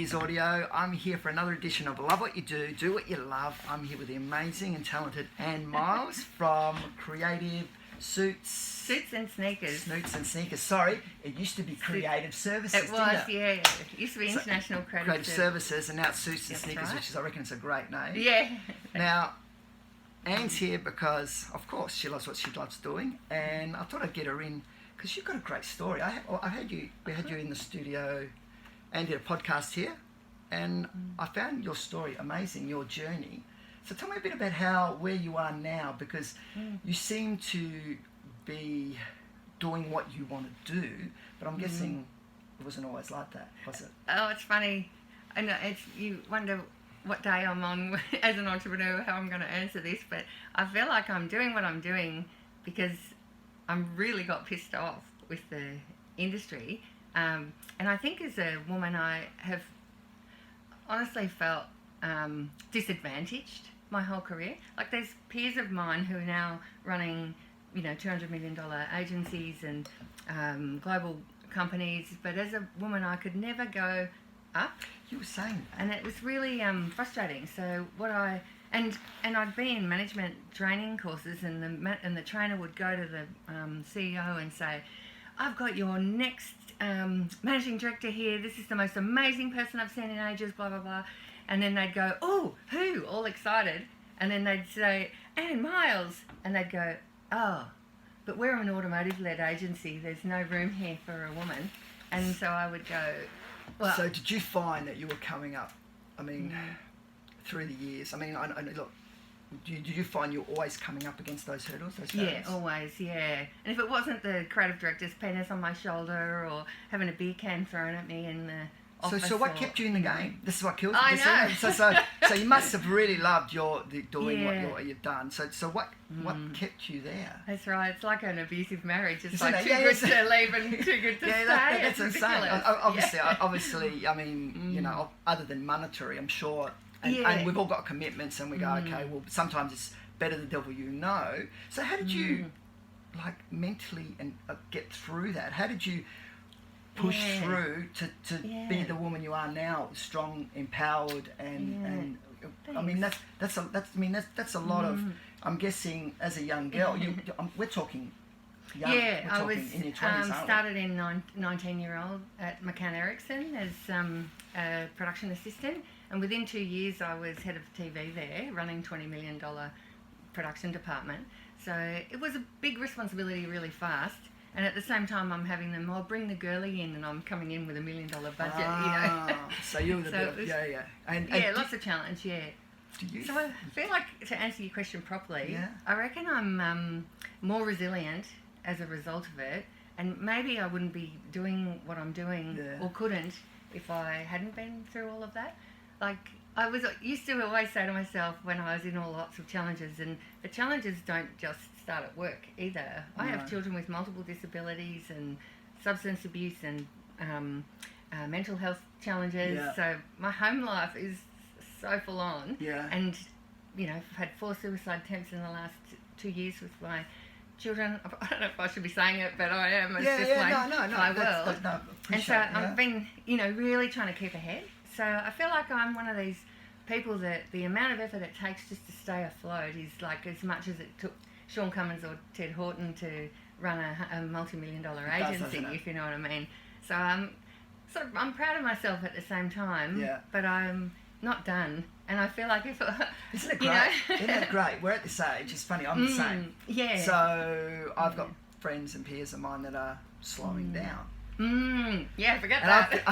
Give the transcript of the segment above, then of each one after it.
Gears Audio. I'm here for another edition of Love What You Do, Do What You Love. I'm here with the amazing and talented Anne Miles from Creative Suits and Sneakers. Snoots and Sneakers. Sorry, it used to be Creative Services. It was, yeah. It used to be International Creative Services, and now it's Suits and That's Sneakers, right. which is, I reckon, it's a great name. Yeah. Now, Anne's here because, of course, she loves what she loves doing, and I thought I'd get her in because you've got a great story. We had you in the studio and did a podcast here, and I found your story amazing, your journey. So tell me a bit about where you are now, because you seem to be doing what you want to do, but I'm guessing it wasn't always like that, was it? Oh, it's funny. I know, you wonder what day I'm on as an entrepreneur, how I'm going to answer this, but I feel like I'm doing what I'm doing because I'm really got pissed off with the industry. And I think as a woman, I have honestly felt disadvantaged my whole career. Like, there's peers of mine who are now running, $200 million agencies and global companies, but as a woman, I could never go up. You were saying that. And it was really frustrating. So and I'd been in management training courses, and the trainer would go to the CEO and say, "I've got your next managing director here. This is the most amazing person I've seen in ages, blah, blah, blah." And then they'd go, "Oh, who?" All excited. And then they'd say, "Anne Miles." And they'd go, "Oh, but we're an automotive-led agency. There's no room here for a woman." And so I would go, well... So did you find that you were coming up, through the years? I look, did you find you're always coming up against those hurdles, Yeah, always, yeah. And if it wasn't the creative director's penis on my shoulder or having a beer can thrown at me in the office... So what kept you in the game? This is what kills you. I know. So you must have really loved doing what you've done. So what kept you there? That's right. It's like an abusive marriage. It's Isn't like it? too good to leave and too good to stay. That's it's insane. ridiculous. Obviously, other than monetary, I'm sure... And we've all got commitments, and we go, okay, well, sometimes it's better the devil you know. So how did you, mentally get through that? How did you push through to be the woman you are now, strong, empowered, and that's a lot of... I'm guessing as a young girl, we're talking young. Yeah, I was in your 20s, started in 19-year-old at McCann Erickson as a production assistant. And within 2 years, I was head of TV there, running $20 million production department. So it was a big responsibility really fast. And at the same time, I'm having them, bring the girlie in, and I'm coming in with $1 million budget, So you were the And lots of challenge, yeah. So I feel like, to answer your question properly, I reckon I'm more resilient as a result of it. And maybe I wouldn't be doing what I'm doing or couldn't if I hadn't been through all of that. Like, I used to always say to myself when I was in all lots of challenges, and the challenges don't just start at work either. I have children with multiple disabilities and substance abuse and mental health challenges. So my home life is so full on. And, I've had 4 suicide attempts in the last 2 years with my children. I don't know if I should be saying it, but I am. It's just my world. And so I've been, really trying to keep ahead. So I feel like I'm one of these people that the amount of effort it takes just to stay afloat is like as much as it took Sean Cummins or Ted Horton to run a multi-million-dollar agency, if you know what I mean. So I'm proud of myself at the same time, but I'm not done. And I feel like Isn't it great? Isn't it great? We're at this age. It's funny. I'm the same. Yeah. So I've got friends and peers of mine that are slowing down. Yeah, forget that.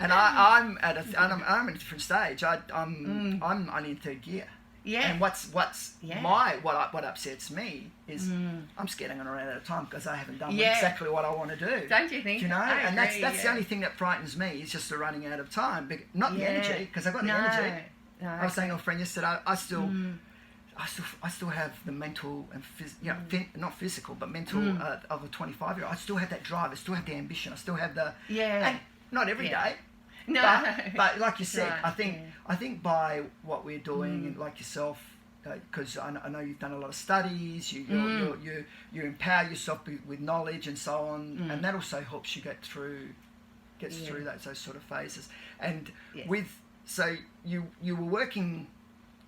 I'm at a different stage. I'm only in 3rd gear. Yeah. And what upsets me is I'm scared I'm going to run out of time because I haven't done exactly what I want to do. Don't you think? And that's the only thing that frightens me is just the running out of time. But not the energy, because I've got the energy. No, I was saying to a friend yesterday, I still have the mental and not physical, but mental of a 25-year-old. I still have that drive. I still have the ambition. I still have the and not every day. No, but like you said, I think by what we're doing, and like yourself, because I know you've done a lot of studies. You empower yourself with knowledge and so on, and that also helps you get through gets through those sort of phases. And so you were working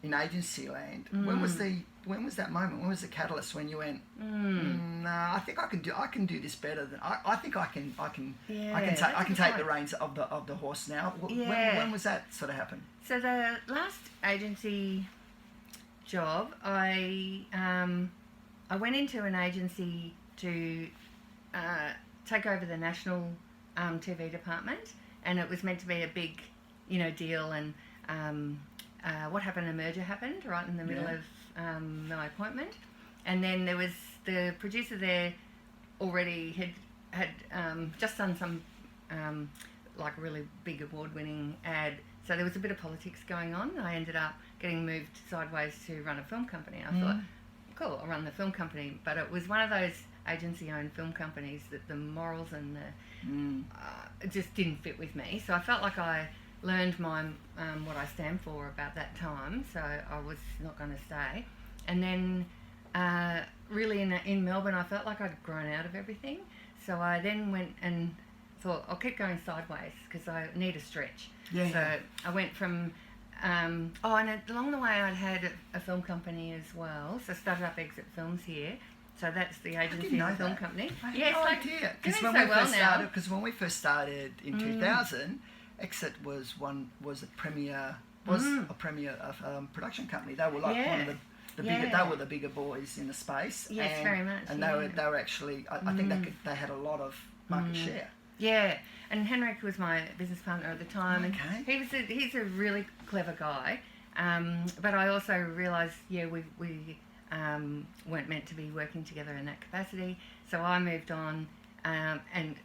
in agency land. When was that moment? When was the catalyst when you went, I think I can do this better than I think I can take the reins of the horse now. When was that sort of happen? So the last agency job, I went into an agency to take over the national TV department, and it was meant to be a big, deal. And what happened? A merger happened right in the middle of my appointment, and then there was the producer there already had just done some like a really big award-winning ad. So there was a bit of politics going on. I ended up getting moved sideways to run a film company. I thought, cool, I'll run the film company. But it was one of those agency-owned film companies that the morals and the just didn't fit with me. So I felt like I learned my what I stand for about that time. So I was not going to stay. And then really in Melbourne, I felt like I'd grown out of everything. So I then went and thought, I'll keep going sideways because I need a stretch. So I went from, and along the way I'd had a film company as well. So I started up Exit Films here. So that's the agency and film company. I had no idea. Because when we first started in 2000, Exit was a premier production company. They were like one of the bigger. They were the bigger boys in the space. Yes, very much. And they were actually. I think they had a lot of market share. Yeah, and Henrik was my business partner at the time, and he's a really clever guy. But I also realised, we weren't meant to be working together in that capacity. So I moved on and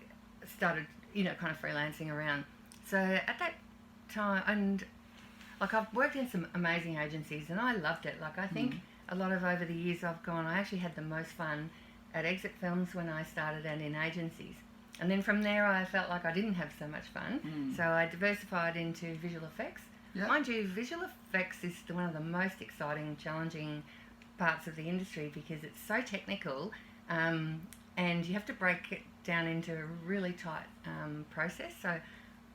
started, kind of freelancing around. So at that time, and like I've worked in some amazing agencies, and I loved it. Like I think a lot of over the years I've gone, I actually had the most fun at Exit Films when I started and in agencies. And then from there, I felt like I didn't have so much fun. So I diversified into visual effects. Yep. Mind you, visual effects is one of the most exciting, challenging parts of the industry because it's so technical and you have to break it down into a really tight process. So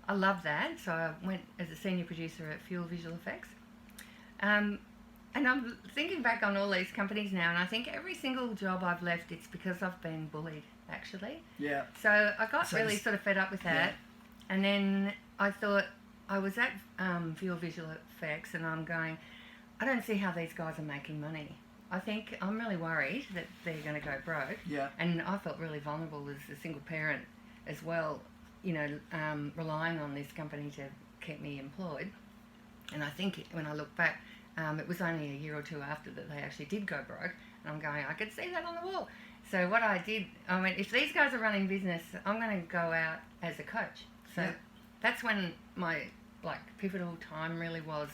I love that. So I went as a senior producer at Fuel Visual Effects. And I'm thinking back on all these companies now, and I think every single job I've left, it's because I've been bullied, actually. Yeah. So I got really sort of fed up with that. Yeah. And then I thought, I was at Fuel Visual Effects, and I'm going, I don't see how these guys are making money. I think I'm really worried that they're going to go broke. Yeah. And I felt really vulnerable as a single parent as well, relying on this company to keep me employed. And I think when I look back, it was only a year or two after that they actually did go broke, and I'm going, I could see that on the wall. So what I did, I went, if these guys are running business, I'm going to go out as a coach. So that's when my pivotal time really was.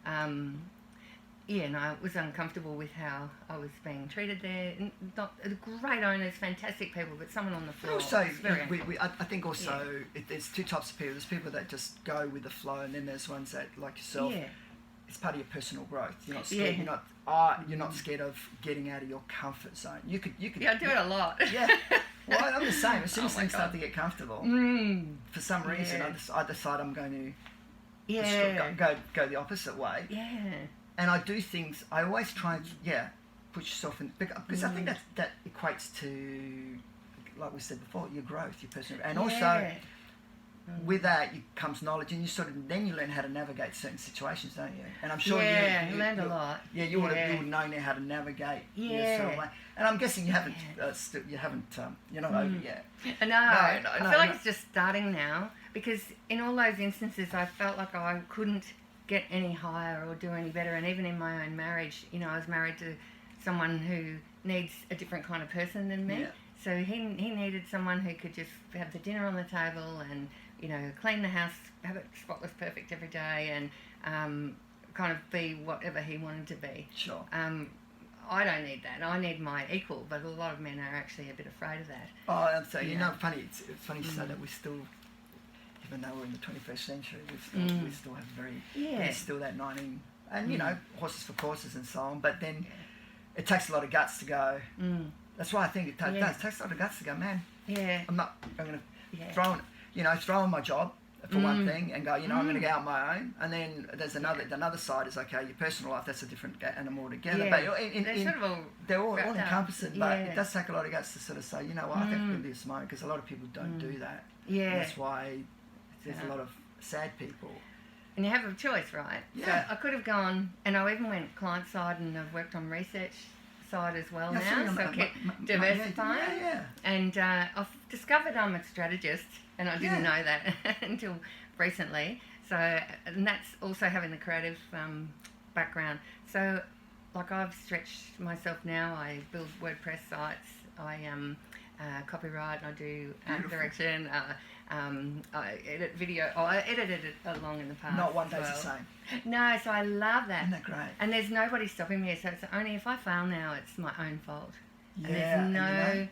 And I was uncomfortable with how I was being treated there. Not great owners, fantastic people, but someone on the floor. Also, I think also there's two types of people. There's people that just go with the flow, and then there's ones that, like yourself, it's part of your personal growth. You're not scared. You're not scared of getting out of your comfort zone. You could. Yeah, I do it a lot. Yeah. Well, I'm the same. As soon as things start to get comfortable, for some reason, I decide I'm going to go the opposite way. Yeah. And I do things. I always try and put yourself in, because I think that equates to, like we said before, your growth, your personal, and also with that comes knowledge, and you then you learn how to navigate certain situations, don't you? And I'm sure you learned a lot. Yeah, you would know now how to navigate your sort of way. And I'm guessing you haven't. You're not over yet. No, I feel like it's just starting now, because in all those instances, I felt like I couldn't get any higher or do any better. And even in my own marriage, I was married to someone who needs a different kind of person than me. So he needed someone who could just have the dinner on the table and clean the house, have it spotless perfect every day, and kind of be whatever he wanted to be. Sure. I don't need that. I need my equal, but a lot of men are actually a bit afraid of that. Oh, and so funny. It's funny to say that we still, even though we're in the 21st century, we still have there's still that 19, and horses for courses and so on. But then it takes a lot of guts to go. That's why I think it takes a lot of guts to go, man. Yeah. I'm going to throw in. throw in my job for one thing and go, I'm going to go out on my own. And then there's another side is, okay, your personal life, that's a different animal altogether. Yeah. But they're all encompassing, but Yeah. it does take a lot of guts to sort of say, I think we'll live smarter, because a lot of people don't do that. Yeah. And that's why there's a lot of sad people. And you have a choice, right? Yeah. So I could have gone, and I even went client side, and I've worked on research side as well now, so I kept diversifying. Yeah. And I've discovered I'm a strategist, and I didn't know that until recently. So, and that's also having the creative background. So, like, I've stretched myself now. I build WordPress sites. I copyright. I do art direction. I edit video. I edited it along in the past. Not one day's the same. No, so I love that. Isn't that great? And there's nobody stopping me, so it's only if I fail now, it's my own fault. Yeah, and there's no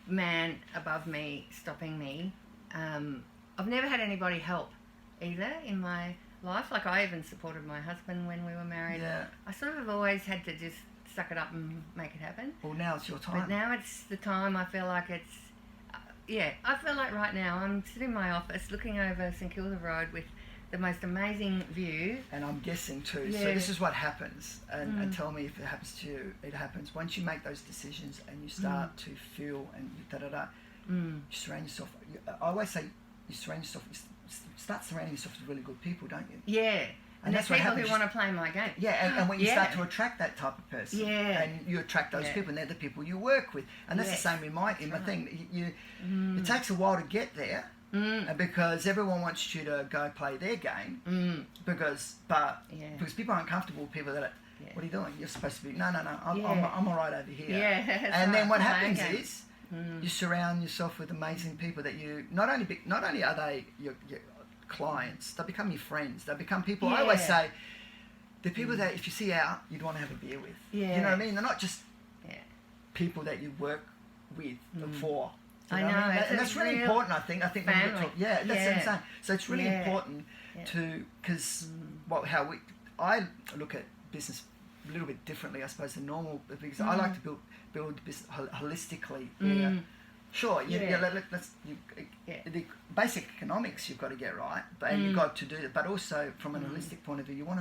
man above me stopping me. I've never had anybody help either in my life. Like, I even supported my husband when we were married. Yeah. I sort of always had to just suck it up and make it happen. Well, now it's your time. But now it's the time. I feel like it's... I feel like right now I'm sitting in my office looking over St Kilda Road with the most amazing view. And I'm guessing too. Yeah. So this is what happens. And tell me if it happens to you. It happens once you make those decisions and you start to feel and you surround yourself. I always say you surround yourself. You start surrounding yourself with really good people, don't you? Yeah. And there's people who want to play my game. Yeah, and when you start to attract that type of person, and you attract those people, and they're the people you work with, and that's the same in my thing. It takes a while to get there, because everyone wants you to go play their game, because people aren't comfortable with people that are, what are you doing? You're supposed to be I'm all right over here. Yeah, and then what happens is you surround yourself with amazing people that you not only are they your clients, they become your friends. They become people. I always say they're people that if you see out, you'd want to have a beer with. Yeah. You know what I mean? They're not just people that you work with for. I know. And that's really important. I think. Family. When we talk, that's what I'm saying. So it's really important to because I look at business a little bit differently, I suppose, than normal, because I like to build business holistically. Sure, the basic economics you've got to get right, and you've got to do it. But also from an holistic point of view, you want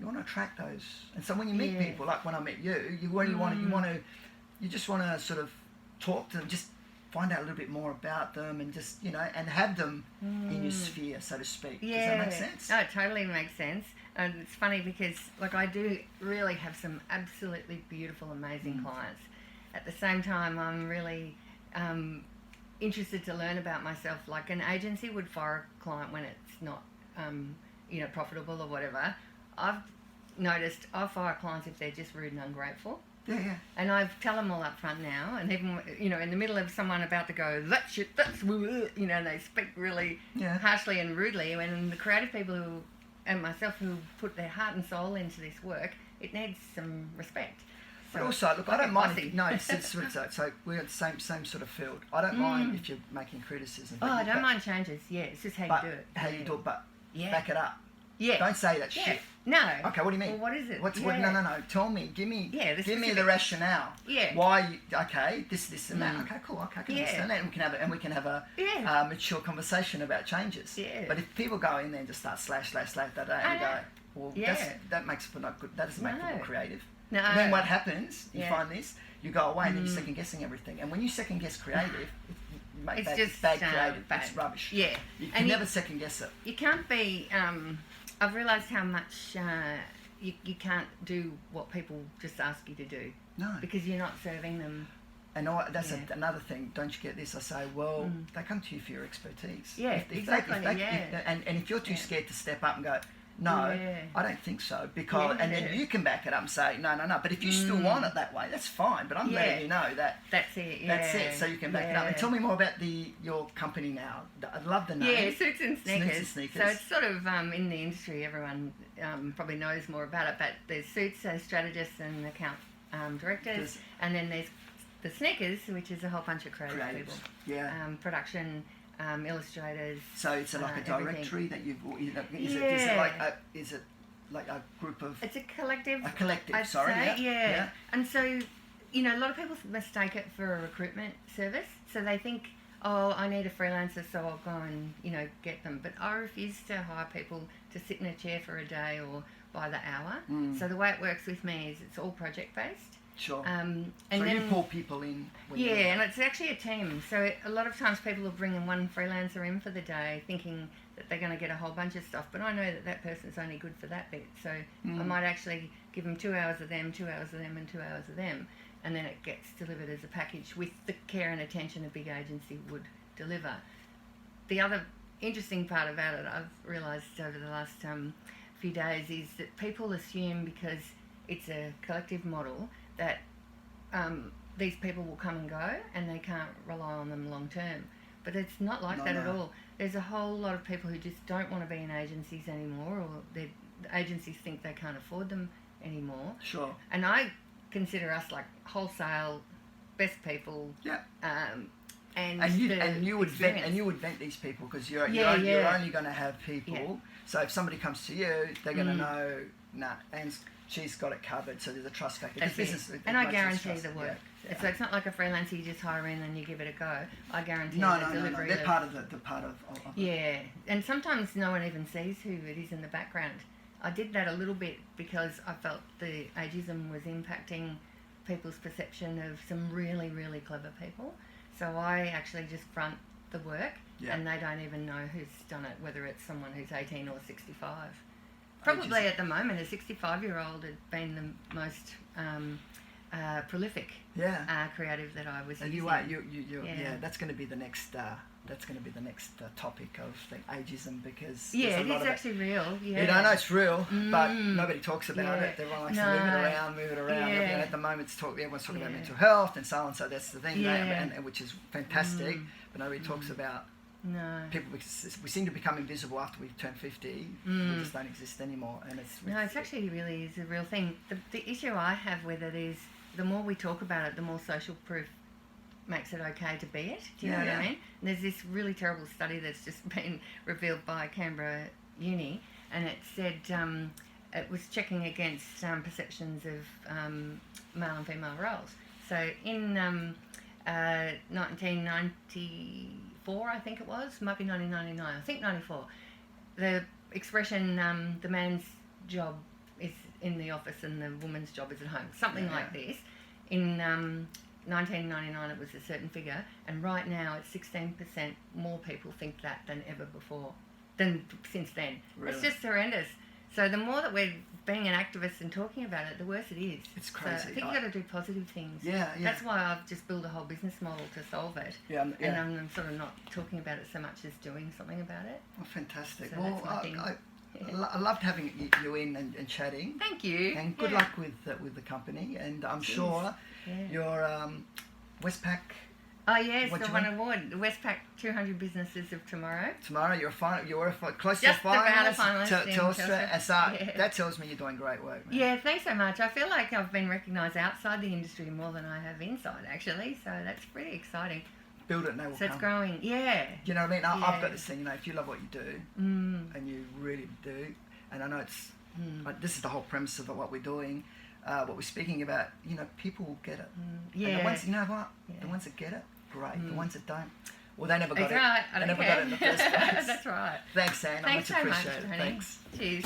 to attract those. And so when you meet people, like when I met you, you just want to sort of talk to them, just find out a little bit more about them, and just and have them in your sphere, so to speak. Yeah. Does that make sense? No, it totally makes sense. And it's funny because I do really have some absolutely beautiful, amazing clients. At the same time, I'm really interested to learn about myself. Like, an agency would fire a client when it's not profitable or whatever. I've noticed I fire clients if they're just rude and ungrateful. Yeah. And I tell them all up front now, and even in the middle of someone about to go, that shit, that's and they speak really harshly and rudely. When the creative people and myself who put their heart and soul into this work, it needs some respect. But also, look, I don't mind. No, so we're at the same sort of field. I don't mind if you're making criticism. I don't mind changes. Yeah, it's just how you do it. How you do it, but back it up. Yeah. Don't say that shit. No. Okay, what do you mean? Well, what is it? No. Tell me. Give me the rationale. Yeah. Why? Okay, this and that. Okay, cool. Okay, I can understand that, and we can have a mature conversation about changes. Yeah. But if people go in there and just start slash that day, and you go, well, that makes for not good. That doesn't make people creative. No. And then what happens? You find this. You go away, and then you're second guessing everything. And when you second guess creative, it's just bad creative. Bad. It's rubbish. Yeah. You can never second guess it. You can't be. I've realised how much you can't do what people just ask you to do. No. Because you're not serving them. And that's another thing. Don't you get this? I say, well, they come to you for your expertise. Yeah, exactly. And if you're too scared to step up and go, no, I don't think so, because and then you can back it up and say, no. But if you still want it that way, that's fine. But I'm letting you know that that's it. That's it. So you can back it up. And tell me more about your company now. I'd love the name. Yeah, Suits and Sneakers. Sneakers. So it's sort of in the industry, everyone probably knows more about it. But there's Suits strategists and account directors, and then there's the Sneakers, which is a whole bunch of creative people. Yeah. Production. Illustrators. So it's like a directory that you've. Is it like a group of? It's a collective. A collective. I'd say, yeah. And so, a lot of people mistake it for a recruitment service. So they think, oh, I need a freelancer, so I'll go and, get them. But I refuse to hire people to sit in a chair for a day or by the hour. So the way it works with me is it's all project-based. Sure. And so then, you pull people in? And it's actually a team. So a lot of times people will bring in one freelancer in for the day thinking that they're going to get a whole bunch of stuff, but I know that person's only good for that bit. So I might actually give them 2 hours of them, 2 hours of them, and 2 hours of them, and then it gets delivered as a package with the care and attention a big agency would deliver. The other interesting part about it, I've realised over the last few days, is that people assume because it's a collective model that these people will come and go and they can't rely on them long term. But it's not like that at all. There's a whole lot of people who just don't want to be in agencies anymore, or the agencies think they can't afford them anymore. Sure. And I consider us like wholesale best people. Yeah. And you would vet these people because you're only going to have people. Yeah. So if somebody comes to you, they're going to know, and she's got it covered. So there's a trust factor. And I guarantee the work. Yeah. So it's not like a freelancer you just hire in and you give it a go. I guarantee the delivery. They're part of it. Yeah, and sometimes no one even sees who it is in the background. I did that a little bit because I felt the ageism was impacting people's perception of some really, really clever people. So I actually just front the work, and they don't even know who's done it, whether it's someone who's 18 or 65. Probably at the moment, a 65-year-old had been the most prolific creative that I was using. That's going to be the next. That's going to be the next topic of the ageism because it is actually real. Yeah, I know it's real, but nobody talks about it. Everyone likes to move it around. Yeah. At the moment, everyone's talking about mental health and so on. So that's the thing, and which is fantastic. But nobody talks about people. We seem to become invisible after we turn 50. We just don't exist anymore, and it's actually really is a real thing. The issue I have with it is the more we talk about it, the more social proof makes it okay to be it. Do you know what I mean? And there's this really terrible study that's just been revealed by Canberra Uni, and it said it was checking against perceptions of male and female roles. So in 1994, I think it was, might be 1999, I think 94, the expression the man's job is in the office and the woman's job is at home, something like this. In 1999 it was a certain figure, and right now it's 16% more people think that than ever before, since then. Really? It's just horrendous. So the more that we're being an activist and talking about it, the worse it is. It's crazy. So I think you've got to do positive things. Yeah. That's why I've just built a whole business model to solve it. And I'm sort of not talking about it so much as doing something about it. Well, fantastic. So I loved having you in and chatting. Thank you. And good luck with the company. And I'm sure your Westpac. Oh yes, the one award, the Westpac 200 Businesses of Tomorrow. Tomorrow, you're close to a finalist. Telstra. That tells me you're doing great work, man. Yeah, thanks so much. I feel like I've been recognised outside the industry more than I have inside, actually. So that's pretty exciting. Build it and they will come. So it's growing, yeah. You know what I mean? I've got this thing, if you love what you do, and you really do, and I know it's, this is the whole premise of what we're doing, what we're speaking about, people will get it. And the ones, you know what? The ones that get it, great. The ones that don't, well, they never got it. Right. They never got it in the first place. That's right. Thanks, Anne. Thanks I much so appreciate much, it. Thanks. Cheers.